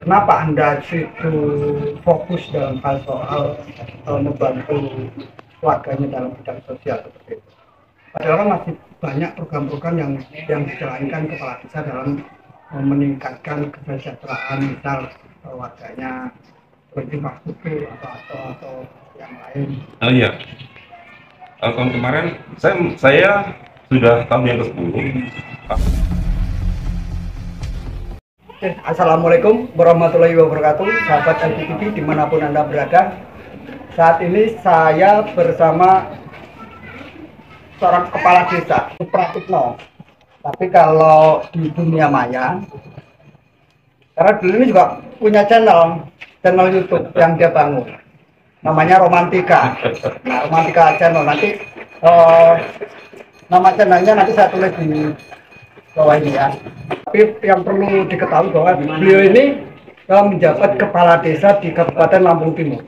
Kenapa Anda situ fokus dalam hal soal membantu warganya dalam bidang sosial seperti itu? Padahal kan masih banyak program-program yang dijalankan kepala desa dalam meningkatkan kesejahteraan misal warganya seperti infrastruktur atau yang lain. Oh iya, tahun kemarin saya sudah tahun yang ke-10. Assalamualaikum warahmatullahi wabarakatuh, sahabat LPTV dimanapun Anda berada. Saat ini saya bersama seorang kepala desa, Pratikno. Tapi kalau di dunia maya, karena dulu ini juga punya channel YouTube yang dia bangun, namanya Romantika. Nah, Romantika channel nanti nama channelnya nanti saya tulis di bawah ini ya. Tapi yang perlu diketahui bahwa beliau ini menjabat kepala desa di Kabupaten Lampung Timur.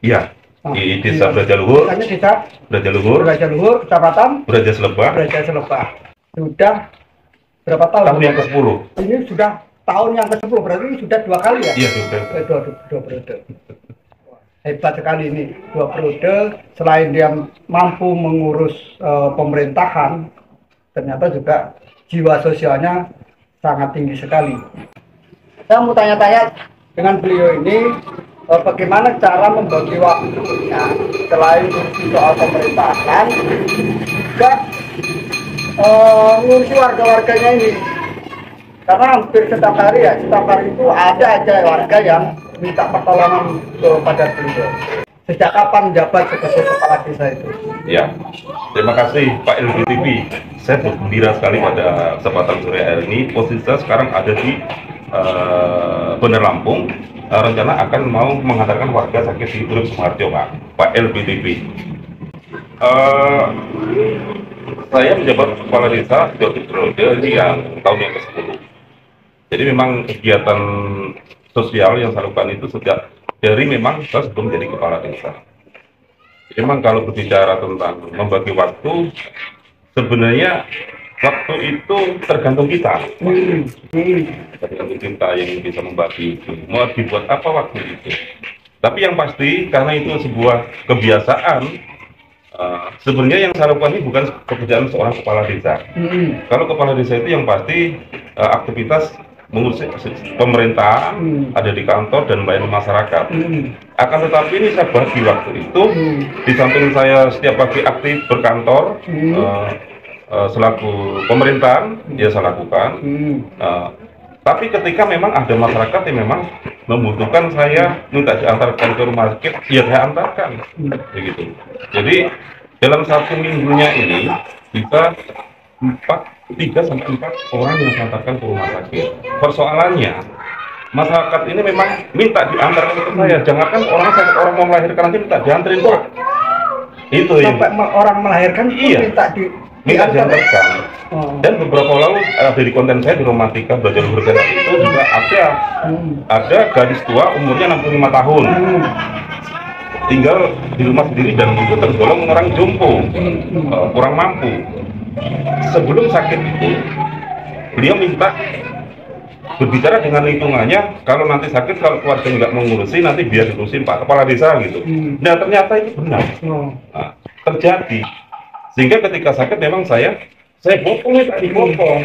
Iya, di Desa Brajaluhur. Desa Brajaluhur, Kecamatan Braja Selebah. Sudah berapa tahun? Tahun yang ke-10. Ini sudah tahun yang ke-10, berarti sudah 2 kali ya? Iya, sudah. Dua periode. Hebat sekali ini, 2 periode. Selain dia mampu mengurus pemerintahan, ternyata juga jiwa sosialnya sangat tinggi sekali. Saya mau tanya-tanya dengan beliau ini, bagaimana cara membagi waktunya selain soal pemerintahan, juga ngurusi warga-warganya ini. Karena hampir setiap hari itu ada aja warga yang minta pertolongan kepada beliau. Sejak kapan jabat sebagai kepala desa itu? Ya, terima kasih Pak LBTV. Saya bergembira sekali pada kesempatan sore hari ini. Posisi saya sekarang ada di Bener Lampung. Rencana akan mau menghantarkan warga sakit di Urip Sumarjo, Pak LBTV. Saya menjabat kepala desa di periode yang tahun yang ke-10. Jadi memang kegiatan sosial yang saya lakukan itu sejak dari memang saya sebelum jadi kepala desa. Jadi memang kalau berbicara tentang membagi waktu, sebenarnya waktu itu tergantung kita. Tergantung kita yang bisa membagi itu. Mau dibuat apa waktu itu. Tapi yang pasti karena itu sebuah kebiasaan, sebenarnya yang saya lakukan ini bukan pekerjaan seorang kepala desa. Kalau kepala desa itu yang pasti aktivitas mengurus pemerintah, ada di kantor dan melayani masyarakat. Akan tetapi ini saya bagi waktu itu, di samping saya setiap pagi aktif berkantor, selaku pemerintahan, ya saya lakukan. Tapi ketika memang ada masyarakat yang memang membutuhkan saya minta diantarkan ke rumah sakit, ya saya antarkan, begitu. Jadi dalam satu minggunya ini bisa 3 sampai 4 orang yang saya antarkan ke rumah sakit. Persoalannya masyarakat ini memang minta diantarkan ke saya. Jangankan orang sakit, orang mau melahirkan aja minta diantarin, Pak. Itu sampai orang melahirkan iya, minta diantarkan. Dan beberapa lalu dari konten saya di Romantika Brajaluhur itu juga ada gadis tua umurnya 65 tahun. Tinggal di rumah sendiri dan itu tergolong orang jompo, kurang mampu. Sebelum sakit itu, beliau minta berbicara dengan lingkungannya, kalau nanti sakit, kalau keluarga nggak mengurusi, nanti biar diurusin Pak Kepala Desa gitu. Nah ternyata itu benar, terjadi. Sehingga ketika sakit memang saya bopong, tak dibopong.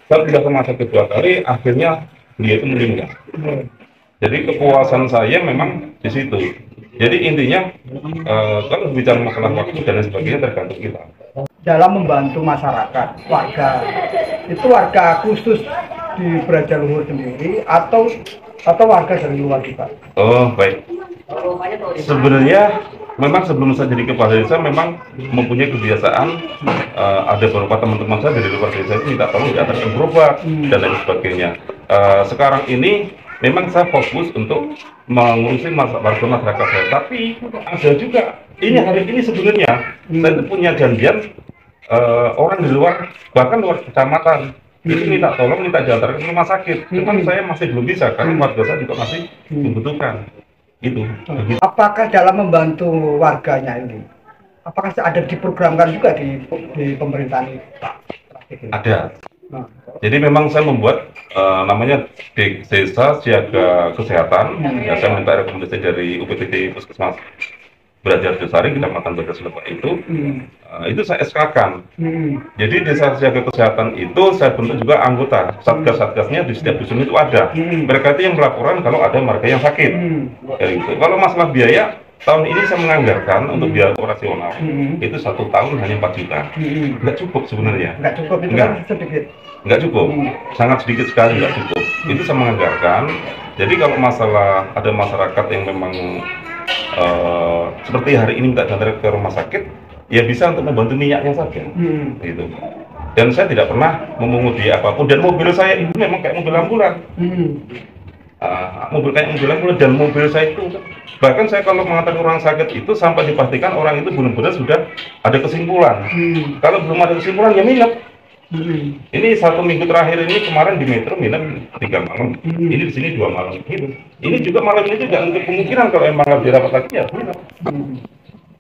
Saya sudah ke rumah sakit 2 kali, akhirnya beliau itu meninggal. Jadi kepuasan saya memang di situ. Jadi intinya kalau bicara masalah waktu dan lain sebagainya tergantung kita. Dalam membantu masyarakat, warga khusus di Brajaluhur sendiri atau warga dari luar juga? Oh baik. Sebenarnya memang sebelum saya jadi kepala desa memang mempunyai kebiasaan, ada beberapa teman-teman saya dari luar desa itu minta tolong diantarkan berobat dan lain sebagainya. Sekarang ini memang saya fokus untuk mengurusi warga masyarakat saya, tapi ada juga ini hari ini sebenarnya saya itu punya janjian orang di luar, bahkan luar kecamatan itu minta tolong, minta diantarkan ke rumah sakit. Cuman saya masih belum bisa karena warga saya juga masih membutuhkan itu. Apakah dalam membantu warganya ini, apakah ada diprogramkan juga di pemerintahan Pak? Ada. Nah, Jadi memang saya membuat namanya Desa Siaga Kesehatan. Ya, saya minta rekomendasi dari UPTD Puskesmas Belajar Dosari, Kecamatan Badas Lebak itu saya SK-kan. Jadi Desa Siaga Kesehatan itu saya bentuk juga anggota. Satgas-satgasnya di setiap dusun itu ada. Mereka itu yang melaporkan kalau ada warga yang sakit. Kayak gitu. Kalau masalah biaya, tahun ini saya menganggarkan untuk biaya operasional itu 1 tahun hanya 4 juta. Nggak cukup sebenarnya. nggak cukup itu Nggak. kan sedikit. Nggak cukup, sangat sedikit sekali nggak cukup. Itu saya menganggarkan. Jadi kalau masalah ada masyarakat yang memang seperti hari ini minta diantar ke rumah sakit, ya bisa untuk membantu minyaknya saja, gitu. Dan saya tidak pernah memungut biaya apapun. Dan mobil saya ini memang kayak mobil ambulan, mobil ambulan. Dan mobil saya itu bahkan saya kalau mengantar orang sakit itu sampai dipastikan orang itu benar-benar sudah ada kesimpulan. Kalau belum ada kesimpulan ya minat. Ini 1 minggu terakhir ini kemarin di Metro minat 3 malam, ini di sini 2 malam gitu. Ini juga malam ini juga untuk kemungkinan kalau emang harus dirawat lagi ya minat.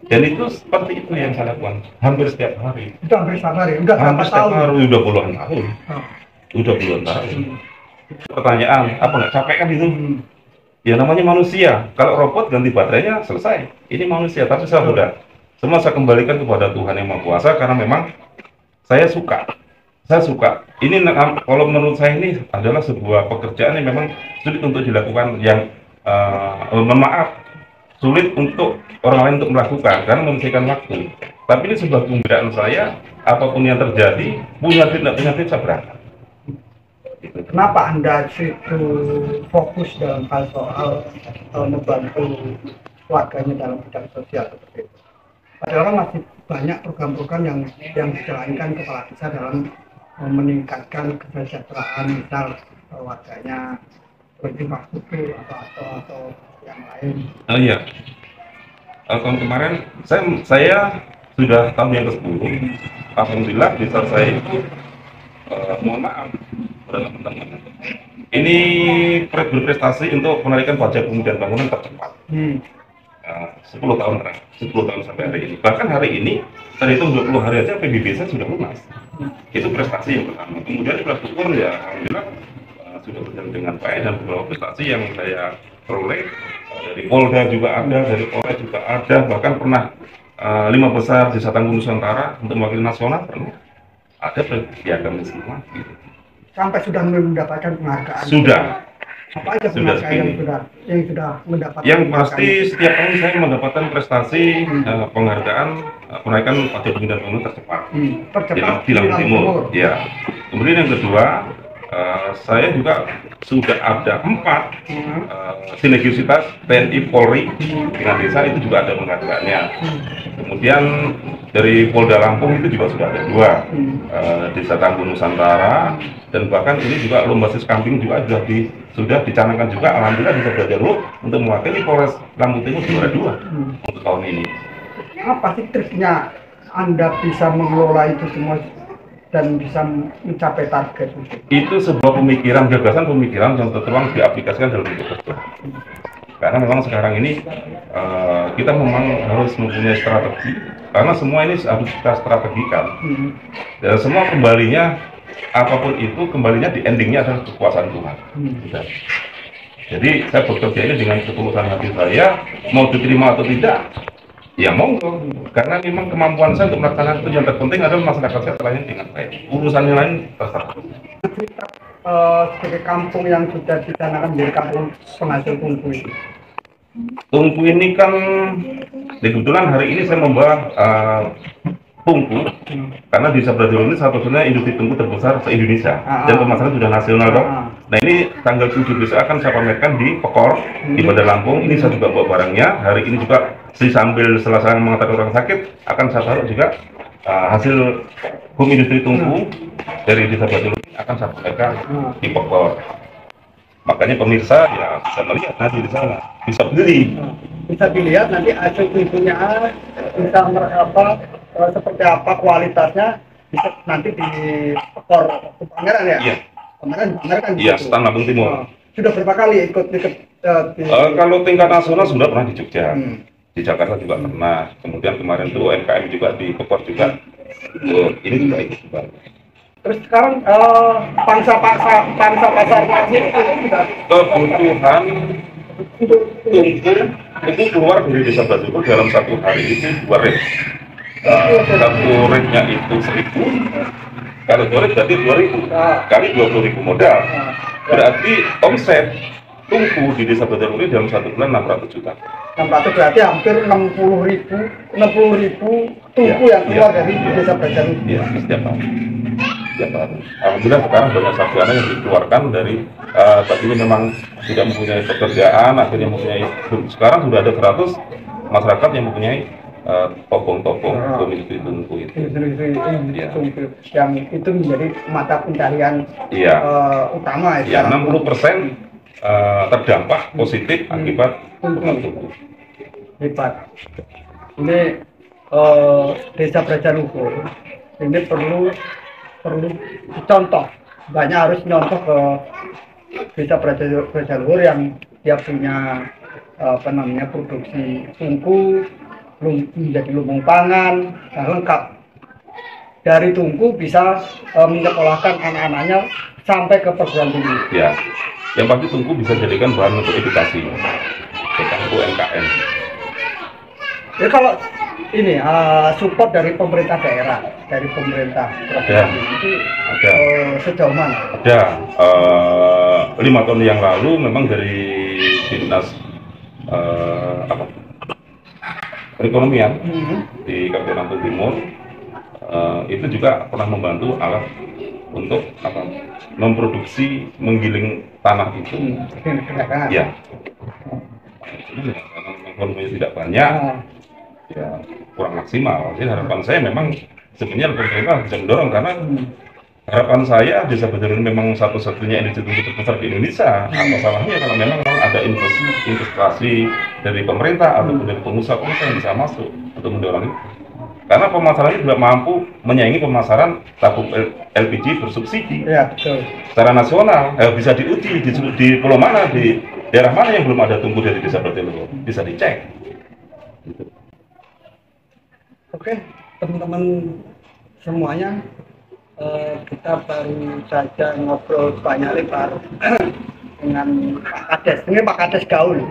Dan itu seperti itu yang saya lakukan hampir setiap hari. Itu hampir setiap hari, udah berapa Hampir setiap tahun? hari, udah puluhan tahun. Udah puluhan tahun. Pertanyaan, apa nggak capek kan itu? Ya namanya manusia. Kalau robot ganti baterainya selesai. Ini manusia, tapi saya udah semua saya kembalikan kepada Tuhan Yang Maha Kuasa karena memang saya suka. Ini kalau menurut saya ini adalah sebuah pekerjaan yang memang sulit untuk dilakukan, yang maaf sulit untuk orang lain untuk melakukan karena menyelesaikan waktu. Tapi ini sebuah kegembiraan saya, apapun yang terjadi, punya tidak punya saya berangkat. Kenapa Anda situ fokus dalam hal soal membantu warganya dalam bidang sosial seperti itu? Padahal kan masih banyak program-program yang dijalankan kepala desa dalam meningkatkan kesejahteraan misal warganya berinfrastruktur atau yang lain. Oh iya, tahun kemarin saya sudah tahun yang ke-10. Alhamdulillah desa saya itu mohon maaf teman-teman, ini berprestasi untuk penarikan pajak bumi dan bangunan tercepat. 10 tahun sampai hari ini. Bahkan hari ini terhitung 20 hari aja PBB saya sudah lunas. Itu prestasi yang pertama. Kemudian infrastruktur ya alhamdulillah sudah berjalan dengan baik, dan beberapa prestasi yang saya peroleh dari Polda juga ada, dari Polres juga ada, bahkan pernah 5 besar Desa Tangguh Nusantara untuk mewakili nasional pernah ada piagam semua gitu. Sampai sudah mendapatkan penghargaan. Sudah. Apa aja penghargaan yang sudah mendapatkan? Yang pasti setiap tahun saya mendapatkan prestasi penghargaan penaikan pajak bumi dan bangunan tercepat di Lampung Timur. Ya. Kemudian yang kedua, saya juga sudah ada 4 sinergisitas TNI Polri dengan desa, itu juga ada penghargaannya. Kemudian dari Polda Lampung itu juga sudah ada 2 Desa Tangguh Nusantara, dan bahkan ini juga lomba sis kambing juga sudah dicanangkan juga. Alhamdulillah Desa Belajar untuk mewakili Polres Lampung Timur juara 2 untuk tahun ini. Apa sih triknya Anda bisa mengelola itu semua dan bisa mencapai target itu? Itu sebuah gagasan pemikiran yang tertuang diaplikasikan dalam hidup kerja. Karena memang sekarang ini kita memang harus mempunyai strategi, karena semua ini harus kita strategikan. Dan semua kembalinya, apapun itu kembalinya di endingnya adalah kekuasaan Tuhan. Jadi saya bekerja ini dengan ketulusan hati saya, mau diterima atau tidak, ya monggo. Karena memang kemampuan saya untuk melaksanakan itu yang terpenting adalah masyarakat saya terlayani dengan baik. Urusan yang lain terserah. Sebagai kampung yang sudah dicanangkan menjadi kampung penghasil tungku ini. Tungku ini kan kebetulan hari ini saya membawa tungku karena di Sabradul ini satu-satunya industri tungku terbesar se-Indonesia dan pemasaran sudah nasional dong. Nah ini tanggal 7 besok akan saya pamerkan di Pekor di Bandar Lampung. Ini saya juga bawa barangnya. Hari ini juga sambil selesai mengantar orang sakit akan saya taruh juga hasil home industri tungku dari Desa Batu akan saya pamerkan di Pekor. Makanya pemirsa ya bisa melihat nanti di sana, bisa beli. Bisa dilihat nanti hasil tungkunya, bisa seperti apa kualitasnya, bisa nanti di Pekor Pangeran ya. Iya. Pangeran kan. Iya, gitu. Stand Lampung Timur. Sudah berapa kali ikut kalau tingkat nasional sudah pernah di Jogja. Di Jakarta juga pernah. Kemudian kemarin itu UMKM juga di Pekor juga. Ini juga ikut juga. Terus sekarang pangsa pasar masih Kebutuhan tungku itu keluar dari desa Batu dalam satu hari itu 2 rit. Satu ritnya itu 1.000, kalau 2 rit berarti 2.000 kali 20.000 modal, berarti omset tungku di desa Batu ini dalam 1 bulan 600 juta. 600 berarti hampir 60.000 tungku yang keluar dari desa Batu. Iya, setiap hari. Alhamdulillah sekarang banyak sarjana yang dikeluarkan dari tadinya memang tidak mempunyai pekerjaan, akhirnya mempunyai. Sekarang sudah ada 100 masyarakat yang mempunyai topong-topong industri tungku itu. Yang itu menjadi mata pencarian utama ya. 60% terdampak positif akibat tungku. Hebat. Ini desa Brajaluhur ini perlu contoh, banyak harus nyontoh ke desa Brajaluhur yang dia punya produksi tungku menjadi lumbung pangan lengkap. Dari tungku bisa menyekolahkan anak-anaknya sampai ke perguruan tinggi. Ya, yang pasti tungku bisa jadikan bahan untuk edukasi UMKM. Ya kalau ini support dari pemerintah daerah, dari pemerintah provinsi itu sejauh mana? Ada 5 tahun yang lalu memang dari dinas perekonomian di Kabupaten Lampung Timur itu juga pernah membantu alat untuk memproduksi menggiling tanah itu. Ya, karena volumenya tidak banyak. Ya kurang maksimal. Jadi harapan saya memang sebenarnya pemerintah bisa mendorong, karena harapan saya desa Batu ini memang satu-satunya industri tungku terbesar di Indonesia. Apa salahnya kalau memang ada investasi dari pemerintah ataupun dari pengusaha yang bisa masuk untuk mendorong itu. Karena pemasarannya tidak mampu menyaingi pemasaran tabung LPG bersubsidi. Ya, betul. Secara nasional bisa diuji di pulau mana, di daerah mana yang belum ada tungku dari desa Batu, bisa dicek. Gitu. Oke, teman-teman semuanya, kita baru saja ngobrol banyak lebar dengan Pak Kades. Ini Pak Kades gaul.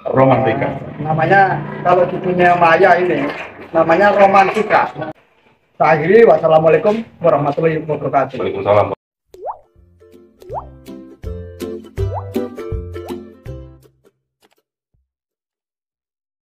Romantika. Namanya kalau di dunia maya ini namanya romantika. Saya akhiri, wassalamualaikum warahmatullahi wabarakatuh. Waalaikumsalam.